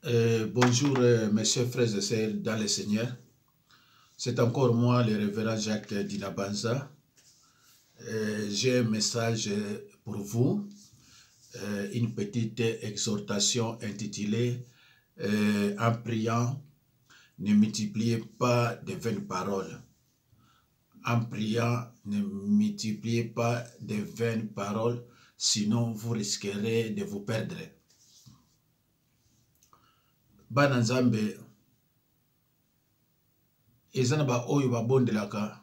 Bonjour mes chers frères et sœurs dans le Seigneur. C'est encore moi, le révérend Jacques Dinabanza. J'ai un message pour vous, une petite exhortation intitulée en priant, ne multipliez pas de vaines paroles. En priant, ne multipliez pas de vaines paroles, sinon vous risquerez de vous perdre. Bana Nzambe ezana ba oyo ba bondelaka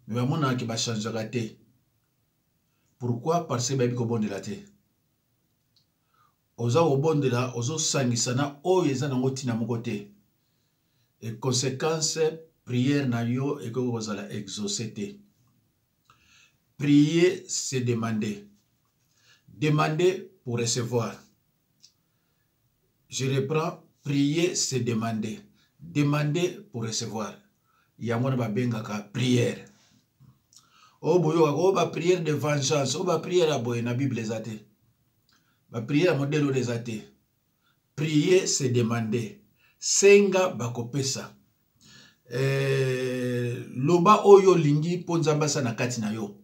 mais ba mona ki ba changeaka te. Pourquoi? Parce que ba biko bondela te. Oza obondela ozo sangisana oyo ezana ngotina moko te. Et conséquence prière na yo et que vous allez exaucer te. Prier c'est demander. Demander pour recevoir. Je reprends, prier c'est demander. Demander pour recevoir. Yamona ba bengaka prière. Oh boyo ko ba prière de vengeance, oh ba prière a boy na Bible ezate. Ba prière modèle des athées. Prier c'est demander. Senga bakopesa. Loba oyo lingi ponzamba sa na kati na yo.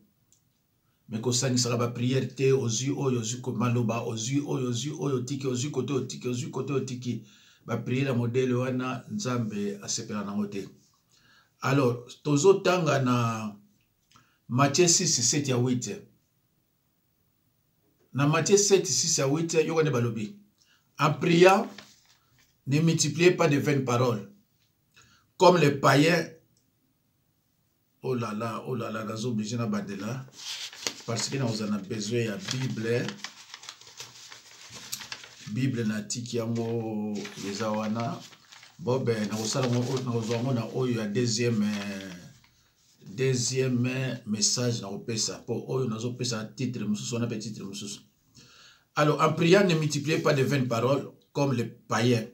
Mais ko sangisaka ba prière te ozu oyo ozu ko maloba ozu oyo tiki ozu kote otiki ba prière modèle wana Nzambe asepela nango te. Alors tozo tanga na Matthieu 6 7 à 8. Dans Matthieu 7 6 à 8 yo ne balobi. En priant, ne multipliez pas de vaines paroles comme les païens. Oh là là, nous obligés na bandela parce que nous avons besoin de Bible. Bible na tiki yango yezawana. Bob na osala na oyo ya deuxième message na opesa pour oyo nazo pesa titre mususu na petit titre mususu. Alors en priant, ne multipliez pas de vaines paroles comme les païens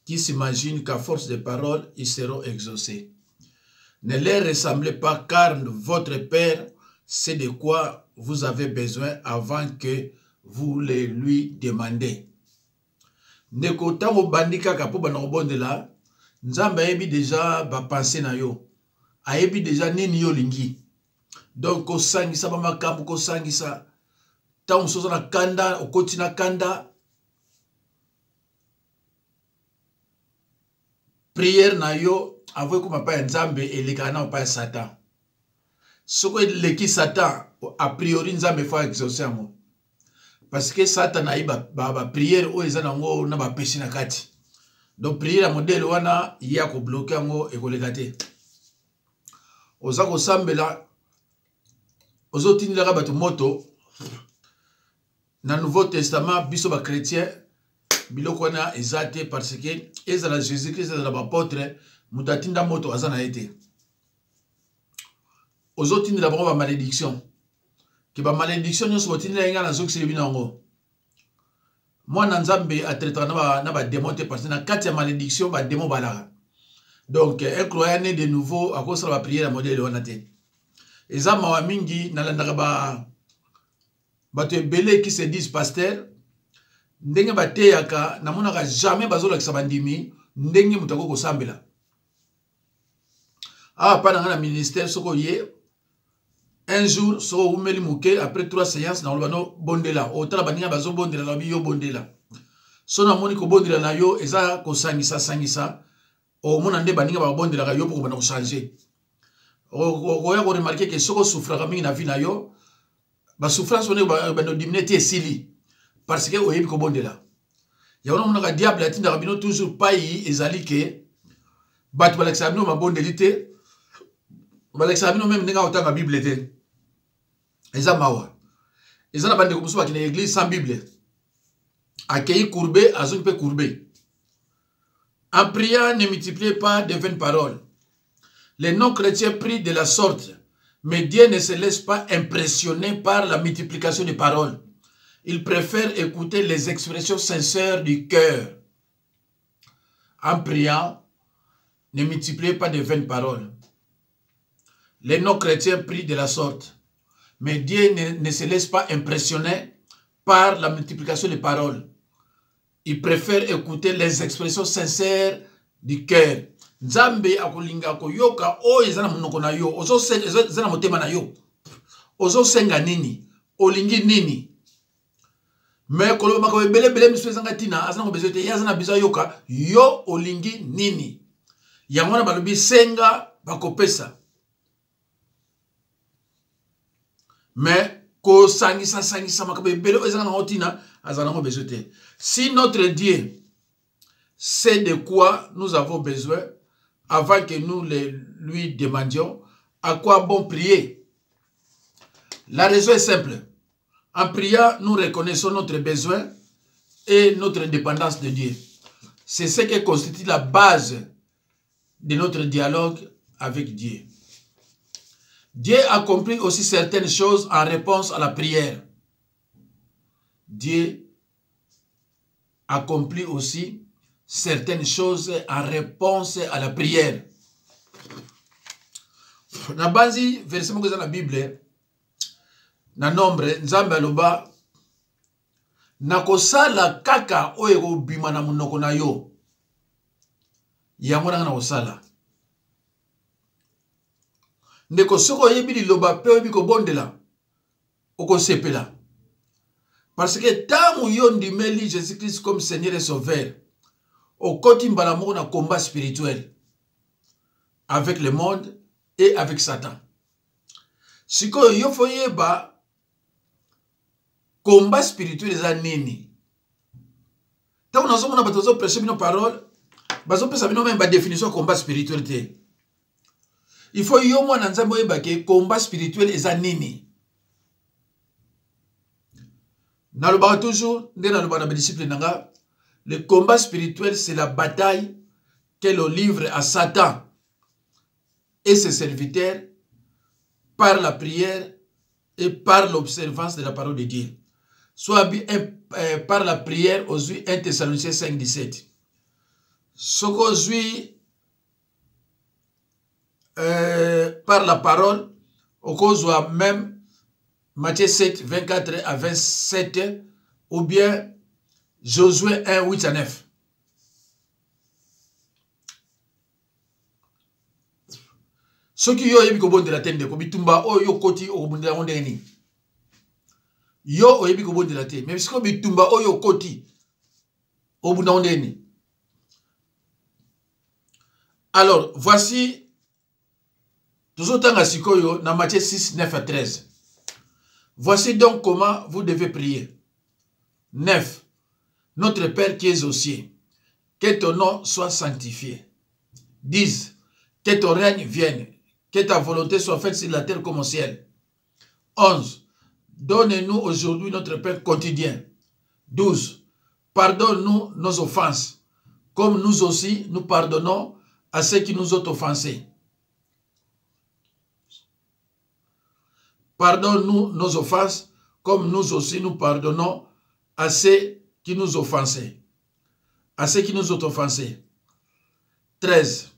qui s'imaginent qu'à force de paroles ils seront exaucés. Ne les ressemblez pas, car votre Père sait de quoi vous avez besoin avant que vous le lui demandez. Ne kotango bandika kapo bana obondela, Nzambe ayebi déjà ba pensée na yo. Ayebi déjà nini yo lingi. Donc ko sangisa ba makambu ko sangisa ta sozo na kanda okoti na kanda. Prière na yo avoue comme pas Nzambe eleka na pa Satan. Soko leki Satan a priori Nzambe fa exaucer mo. Parce que Satan a ba prière o ezana ngo na ba péché na kati. Donc prière modèle wana ya ko bloquer ngo e ko legate. Oza ko sambela ozo tindela bato moto na Nouveau Testament biso ba chrétien biloko wana ezate parce que ezala Jésus-Christ ezala ba apôtre mutatinda moto azana été. Ozo tindela ba malédiction. Que ba malédiction nyonso botindela inga na zoki sebi nango. Moi na Nzambe a traité na ba démon te parce que na kati ya malédiction ba démon balaka. Donc un croyant né de nouveau à cause de la prière modèle wana te. Eza mawa mingi na landaka ba te belé qui se disent pasteur ndenge ba teyaka na monaka jamais bazola kisa bandimi ndenge mutako ko sambela. Ah pas dans le ministère soko yé. Un jour, so umeli muke après 3 séances na olbano bondela. Otala baninga bazo bondela la biyo bondela. So na moni ko bondela na yo eza ko sangisa. O mona nde baninga ba bondela ka yo pour bana ko changer. O ya ko remarquer que soko souffrira mingi na vie na yo. Ba souffrance one ba no diminuer ti esili parce que o yebi ko bondela. Ya ona mona ka diable atinda ka bino toujours pai ezali ke bat ba l'examino ma bondelité. Ba l'examino même ninga otanga Bible te. Eza mawa. Eza na bande ko musu ba kina église sans Bible. Accueilli courbé, azon pe courbé. En priant, ne multipliez pas de vaines paroles. Les non-chrétiens prient de la sorte, mais Dieu ne se laisse pas impressionner par la multiplication des paroles. Il préfère écouter les expressions sincères du cœur. En priant, ne multipliez pas de vaines paroles. Les non-chrétiens prient de la sorte, mais Dieu ne se laisse pas impressionner par la multiplication des paroles. il préfère écouter les expressions sincères du cœur. Nzambe akolinga koyoka o ezana munoko na yo, ozo ezana motema na yo. Ozo senga nini, olingi nini. Mais kolo mako bele misu ezanga tina, azana ko bezote yazana biza yoka yo olingi nini. Yangona balobi senga bakopesa. Mais ko sangisa makabe bele ezanga na tina, azana ko bezote. Si notre Dieu sait de quoi nous avons besoin avant que nous lui demandions, à quoi bon prier? La raison est simple. En priant, nous reconnaissons notre besoin et notre dépendance de Dieu. C'est ce qui constitue la base de notre dialogue avec Dieu. Dieu accomplit aussi certaines choses en réponse à la prière. Dieu accomplit aussi certaines choses en réponse à la prière. Na banzi verset moko dans la Bible na nombre nzambe aloba nakosala kaka oyo kobima na munoko na yo yango na kosala ndeko soko yebi liloba pe oyebi kobondela okosepela parce que tangu yo ndimeli Jésus-Christ comme Seigneur et Sauveur okoti mbala moko na combat spirituel avec le monde et avec Satan. Siko yo foyeba combat spirituel eza nini. Tango nazo mona bato zo prêcher bino parole, bazo pesa bino même ba définition combat spirituel te. Il faut yo mwana nzambe oyeba ke combat spirituel eza nini. Naloba toujours nde naloba na disciple nanga, le combat spirituel c'est la bataille que l'on livre à Satan et ses serviteurs par la prière et par l'observance de la parole de Dieu. Soit par la prière aux 1 Thessaloniciens 5, 17. Ce qu'aujourd'hui par la parole, au cause même Matthieu 7, 24 à 27, ou bien Josué 1, 8 à 9. Ce qui yo yebi ko bondela tende ko bitumba o yo koti o bondela ondeni. Yo yebi ko bondela te, mais ce que bitumba o yo koti o bondela ondeni. Alors, voici toujours tanga sikoyo na Matthieu 6, 9 à 13. Voici donc comment vous devez prier. 9. Notre Père qui es aux cieux, que ton nom soit sanctifié. 10. Que ton règne vienne. Que ta volonté soit faite sur la terre comme au ciel. 11. Donne-nous aujourd'hui notre pain quotidien. 12. Pardonne-nous nos offenses, comme nous aussi nous pardonnons à ceux qui nous ont offensés. Pardonne-nous nos offenses, comme nous aussi nous pardonnons à ceux qui nous ont offensés. À ceux qui nous ont offensés. 13.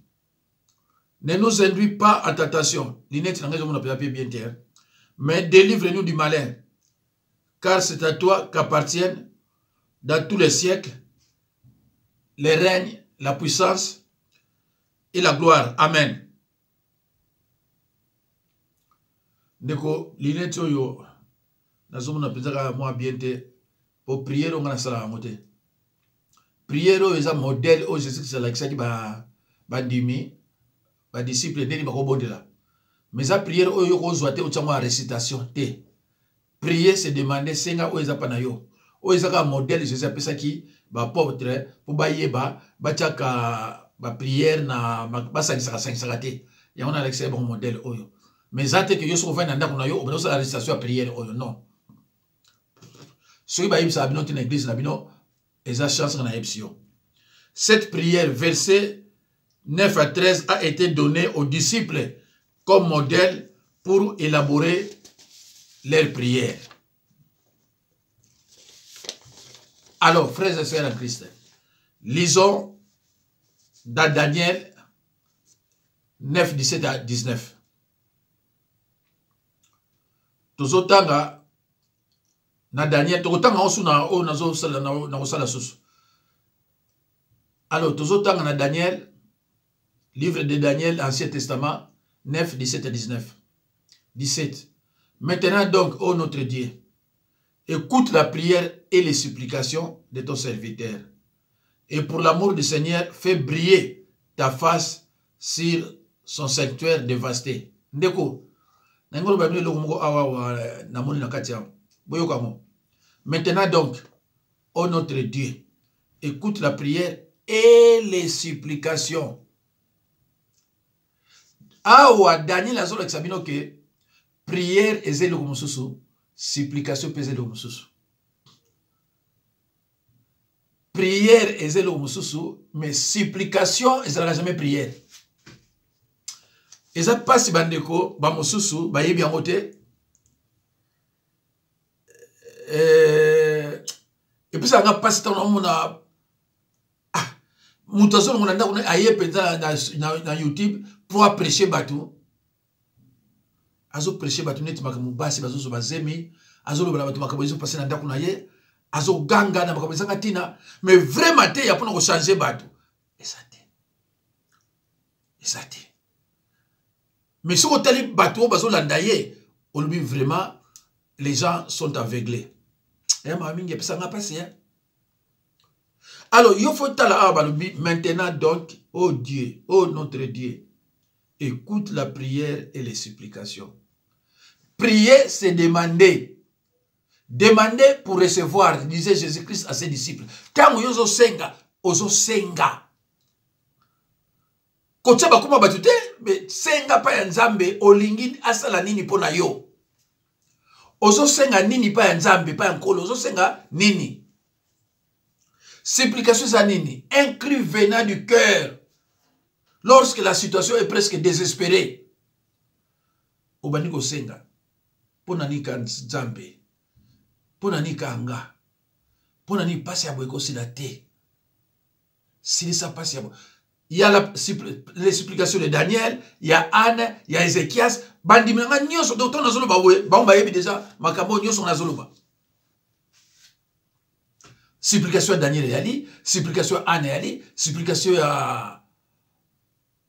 Ne nous induis pas à tentation, mais délivre-nous du malin, car c'est à toi qu'appartiennent dans tous les siècles les règnes, la puissance et la gloire. Amen. Ndeko l'inete yo nazomona pezaka moi bien te pour prier on a sala ngote. Prier o eza modèle o Jésus Christ la kisaki ba bandimi ba disciple ndeni ba kobondela. Mais ça prière o yo ko zoate o tsango récitation te. Prier c'est demander senga o eza pana yo. O eza ka modèle Jésus apesaki ba pauvre pour ba yeba ba tchaka ba prière na ba sangisa te. Ya on a l'excès bon modèle oyo. Mais ça que yo so na ndako na yo o la récitation à prière oyo non. Ce qui ba yebisa bino te na église na bino eza chance na yebsio. Cette prière verset 9 à 13 a été donné aux disciples comme modèle pour élaborer leurs prières. Alors, frères et sœurs en Christ, lisons dans Daniel 9, 17 à 19. Tozotanga na Daniel, tozotanga osu na o nazo sala na osala susu. Alors, tous autant on a Daniel, livre de Daniel, Ancien Testament, 9, 17 et 19. 17. Maintenant donc, ô notre Dieu, écoute la prière et les supplications de ton serviteur. Et pour l'amour du Seigneur, fais briller ta face sur son sanctuaire dévasté. Ndeko, maintenant donc, ô notre Dieu, écoute la prière et les supplications. Awa Daniel azolo examino que prière est le mususu, supplication pèse le mususu. Prière est le mususu, mais supplication est jamais prière. Et ça passe bandeko ba mususu ba yebi angote. Et puis ça nga passe ton mona mutazo ngona ndako aye penza na YouTube pour prêcher batou. Azo prêcher batou net makamu basi bazo so bazemi, azo lo batou makamu zo passer na ndako na ye, azo ganga na makamu zanga tina, mais vraiment te ya pona ko changer batou. Et ça te. Et ça te. Mais si on tali batou bazo landaye, on lui vraiment les gens sont aveuglés. Et ma mingi pesa nga passer hein. Alors, il faut maintenant donc, oh Dieu, oh notre Dieu, écoute la prière et les supplications. Prier, c'est demander. Demander pour recevoir, disait Jésus-Christ à ses disciples. Quand vous avez senga, ozo senga. Kocha bakuma batute, mais senga pa nzambe olingi asala nini pona yo. Ozo senga nini pa nzambe pa nkolo, ozo senga nini. Supplication zanini, un cri venant du cœur lorsque la situation est presque désespérée. Obaniko senga, ponani kan zambe, ponani kanga, ponani passe à boiko silate. Si ça passe à il y a les supplications de Daniel, il y a Anne, il y a Ézéchias, bandimanga nyoso docteur nazolo bawe, ba yebi déjà makambo nyoso nazolo ba. Supplication à Daniel et Ali, supplication à Anne et Ali, supplication à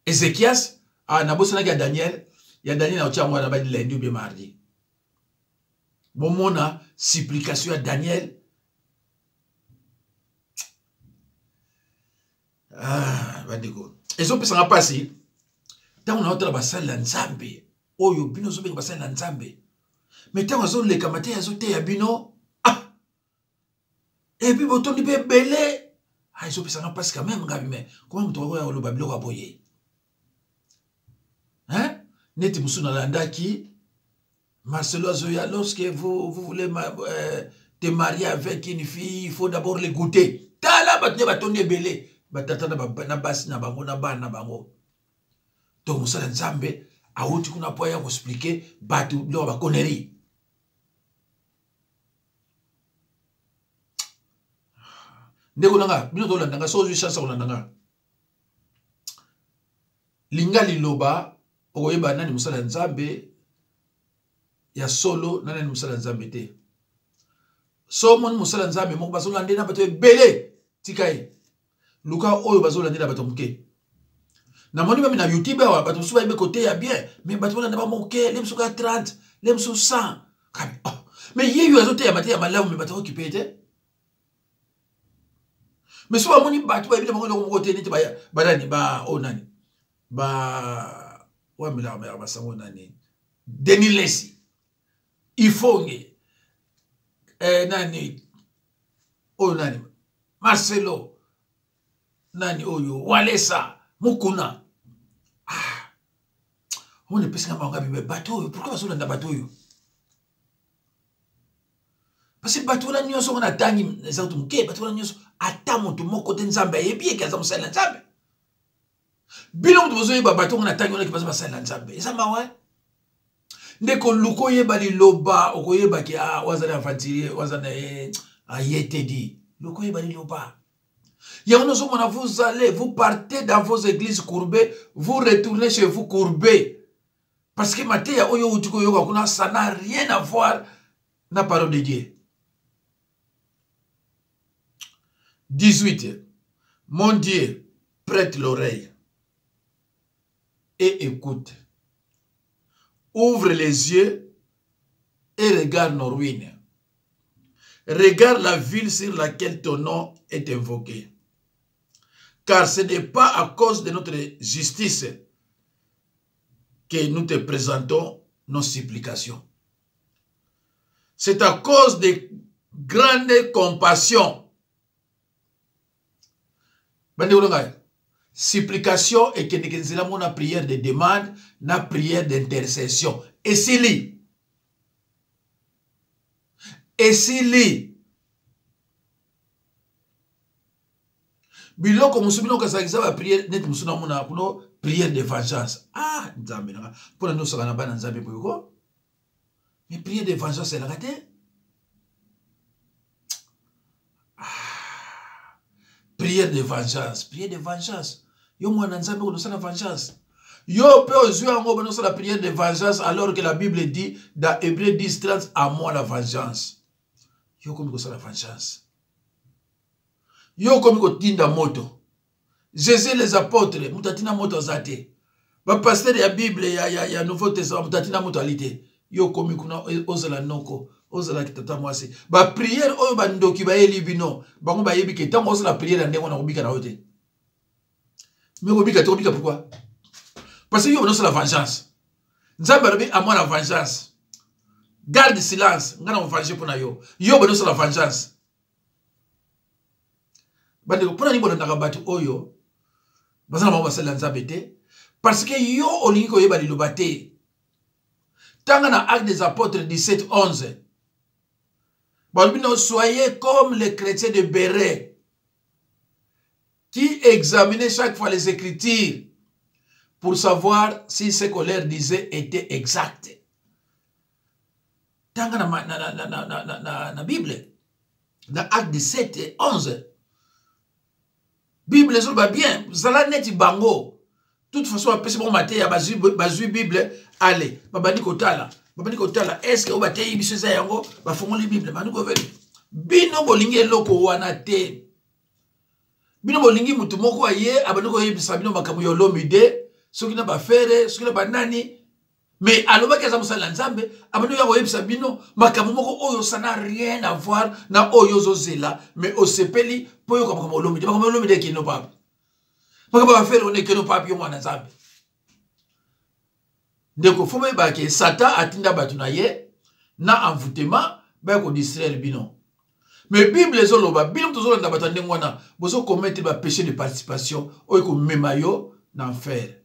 Ézéchias, à Nabosana à Daniel, il y a Daniel à Ochamwa là-bas lundi ou bien mardi. Bon, mon supplication à Daniel. Ah, va dégo. Et ça peut s'en passer. Tant on a entendu la salle d'Anzambe, oh yo bino zo be la salle d'Anzambe. Mais tant on a les kamaté azote ya bino. Et puis, vous avez belé. Ah, ils ont fait ça parce quand même, mais comment vous avez le babilo à boyer? Hein? Net Moussou Nalanda qui, Marcelo Azoya, lorsque vous voulez te marier avec une fille, il faut d'abord les goûter. Tala, batne batonne belé. Batata na basi na bango na ba na bango. Donc, Moussa Nzambe, a outi kuna poya vous expliquer, batu, lo ba connerie. Ndeko nanga, bino to landanga so ju chance landanga. Linga liloba okoyeba nani musala nzambe ya solo nani musala nzambe te. So mon musala nzambe moko bazo landena bato ebele tikai. Luka oyo bazo landena bato muke. Na moni même na YouTube wa bato suba ibe côté ya bien, mais bato landena ba moke, lem suka 30, lem su 100. Mais yeyu azote ya mate ya malamu me bato occupé te. Mais si vous avez dit que vous avez dit que vous avez dit Denis Lessi, Ifonge, Nani, Nani, Marcelo, Nani, Oyo, Walesa, Mukuna. Ah, on ne peut pas faire bateau. Pourquoi vous avez un bateau? Parce que bateau là, nous sommes en attendant, les autres, bateau là, nous sommes attendant mon côté nzambe et bien qu'ils ont ça nzambe. Bilon de besoin bateau on attend on qui passe ça nzambe. Ça m'a ouais. Ndeko luko yeba li loba okoyeba ki wazana infantile wazana ayete dit. Luko yeba li loba. Il y a vous allez, vous partez dans vos églises courbées, vous retournez chez vous courbés. Parce que Matéa oyo utiko yoga kuna ça n'a rien à voir na parole de Dieu. 18. Mon Dieu, prête l'oreille et écoute. Ouvre les yeux et regarde nos ruines. Regarde la ville sur laquelle ton nom est invoqué. Car ce n'est pas à cause de notre justice que nous te présentons nos supplications. C'est à cause de grandes compassions. Supplication et que nous avons prière de demande, na prière d'intercession. Et si li. Et si li. Biloko musubino kasakisa ba prière net musuna muna kuno prière de vengeance. Ah, nzambe na. Pour nous sokana bana nzambe boyoko. Mais prière de vengeance c'est la raté. Prière de vengeance, prière de vengeance. Yo mwana nzambe ko la vengeance. Yo pe ozwa ngo bano la prière de vengeance alors que la Bible dit dans Hébreux 10:30 à moi la vengeance. Yo komi ko la vengeance. Yo komi ko tinda moto. Jésus les apôtres mutatina moto zate. Ba pasteur ya Bible ya Nouveau Testament mutatina moto alite. Yo komi kuna ozala noko. Ozala kitata mwasi. Ba prière oyo bandoki ba yeli bino. Bango ba yebi ke tango ozala prière ndenge na obika na ote. Mais obika to obika pourquoi? Parce que yo on la vengeance. Nzambe robi à moi la vengeance. Garde silence, ngana on venger pour na yo. Yo on la vengeance. Bande ko pona ni bona nakabati oyo. Bazana ba basala nzambe te parce que yo olingi ko yeba liloba te. Tanga na Actes des Apôtres 17:11. Soyez comme les chrétiens de Béret qui examinaient chaque fois les Écritures pour savoir si ce qu'on leur disait était exact. Dans la Bible, dans Actes 17:11, Bible est bien, Zala neti bango. Toute façon, après ce bon matin, il y a bazu Bible, allez, babani kotala. Est-ce que vous avez dit que vous avez dit que vous avez dit bino bolingi loko wana te. Bino bolingi mutu moko aye abanoko yebisa bino makambo yo lomide, soki na ba fere, soki na ba nani. Mais aloba kaza musala nzambe, abanoko yebisa bino makambo moko oyo ça n'a rien à voir na oyo zozela, mais osepeli po yo makambo lomide, makambo lomide ki no pa. Makambo ba fere on est que no pa yo mwana nzambe. Ndeko fome ba ke Satan atinda batu na ye na envoûtement ba ko distraire bino. Mais Bible zoloba bino tozolanda batu ndenge wana bozo commettre ba péché de participation oyo ko memayo na enfer.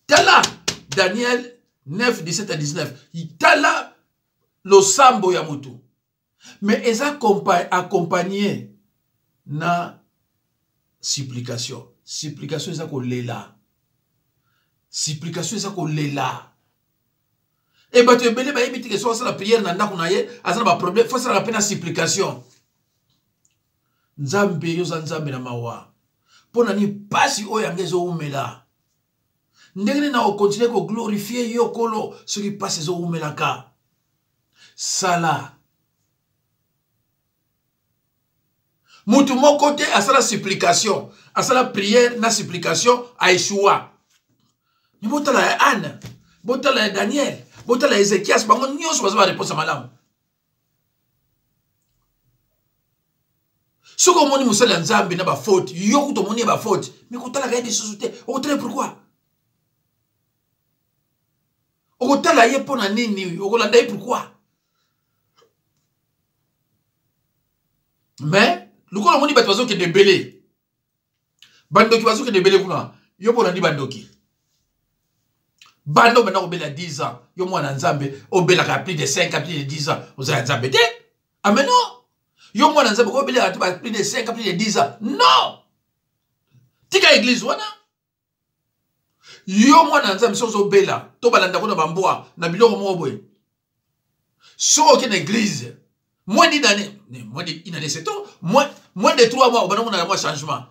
Tala Daniel 9:17-19. Tala lo sambo ya mutu. Mais eza accompagné na supplication. Supplication eza ko lela. Supplication eza ko lela. Et bah tu es belé, bah il que soit la prière nanda kunaye, azana ba problème, faut ça la peine supplication. Nzambe yo nzambe na mawa. Pona ni pasi o yangezo umela. Ndenge na o continuer ko glorifier yo kolo ce qui passe zo umela ka. Sala. Mutu mon côté à ça la supplication, à ça la prière na supplication a échoué. Mais botala ya Anne, botala ya Daniel, botala ya Ézéchias, bango nyonso baza ba réponse malamu. Soko moni musala nzambe na ba faute, yo kuto moni ba faute, mais kotala ka des sociétés, o tele pourquoi? O kotala ye pona nini, o kolanda ye pourquoi? Mais lukola moni ba twazo ke de belé. Bandoki bazo ke de belé kuna, yo pona ni bandoki. Bando maintenant obela 10 ans. Yo mwana nzambe obela ka plus de 5 ans, plus de 10 ans. Vous avez nzambe te? Ah mais non. Yo mwana nzambe obela ka plus de 5 ans, plus de 10 ans. Non. Tika église wana. Yo mwana nzambe so obela to balanda ko na bamboa na biloko mo boye. So aucune église. Moins d'une année, c'est tout. Moins de 3 mois, on a un changement.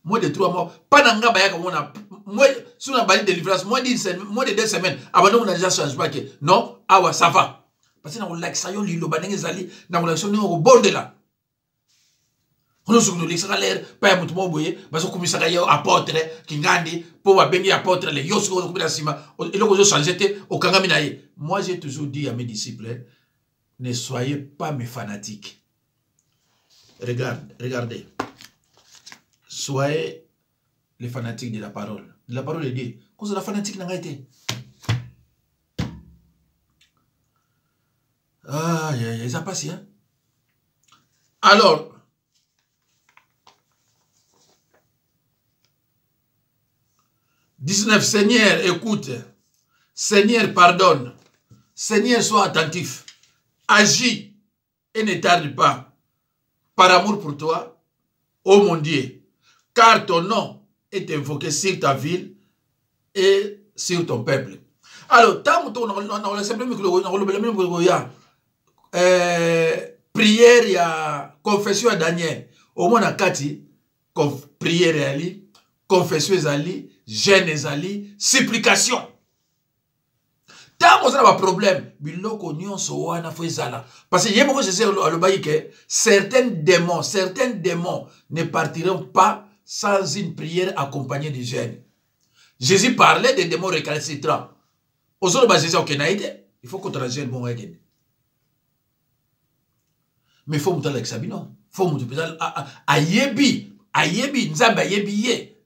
Moins de 3 mois. Pas d'anga bayaka on a moi sur la balade de délivrance moins de 2 semaines avant on a déjà changement que non awa ça va parce que na like ça yo lilo banenge zali na relation ni au bord de là On nous l'extra l'air, pas un mouton boye, parce que ça y est apôtre, kingandi, pour va bénir apôtre, les yosu, et le gozo changé au kangaminaye. Moi, j'ai toujours dit à mes disciples, ne soyez pas mes fanatiques. Regardez. Soyez les fanatiques de la parole. De la parole est dit, quand c'est la fanatique n'a pas été. Ah, ça passe, hein. Alors, Seigneur, écoute. Seigneur, pardonne. Seigneur, sois attentif. Agis et ne tarde pas. Par amour pour toi, ô mon Dieu. Car ton nom est invoqué sur ta ville et sur ton peuple. Alors, tant que on a simplement prière, il y a confession à Daniel. Au moins, à Kati, prière à lui, confession à lui, jeûne ezali, supplication. Tant qu'on a un problème, biloko nyonso wana fo ezala. Parce que yemo je sais alobayi que certains démons ne partiront pas sans une prière accompagnée de jeûne. Jésus parlait des démons récalcitrants. Ozolo ba Jésus okenaide, il faut qu'on jeûne bon wegen. Mais il faut mutala exabino, faut mutala ayebi, nzambe ayebi ye.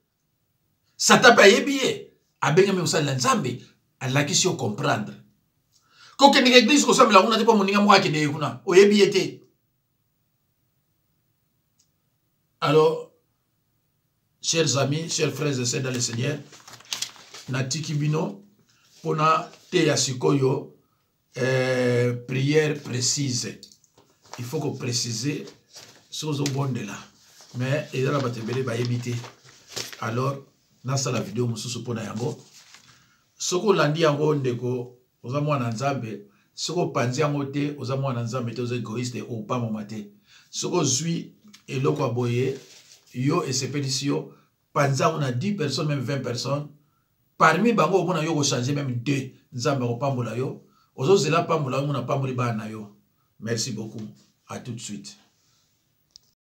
Satan pa yebiye abenga me usala nzambe alaki si comprendre ko ke ndike église ko sambela kuna te pa moninga mo akene kuna oyebiye te. Alors chers amis, chers frères et sœurs dans le Seigneur, natiki bino pona te ya sikoyo prière précise. Il faut qu'on précise choses au bon de là. Mais il y a la batebele ba yebite. Alors nasa la vidéo mususu pona yango soko landi yango ndeko oza mwana nzambe soko panzi yango te oza mwana nzambe te oza égoïste ou pas momate soko zui eloko aboye yo esepelisi panzi yango na 10 personnes même 20 personnes parmi bango omona yo ko changer même 2 nzambe ko pambola yo ozo zela pambola yo na pamboli bana yo. Merci beaucoup, à tout de suite.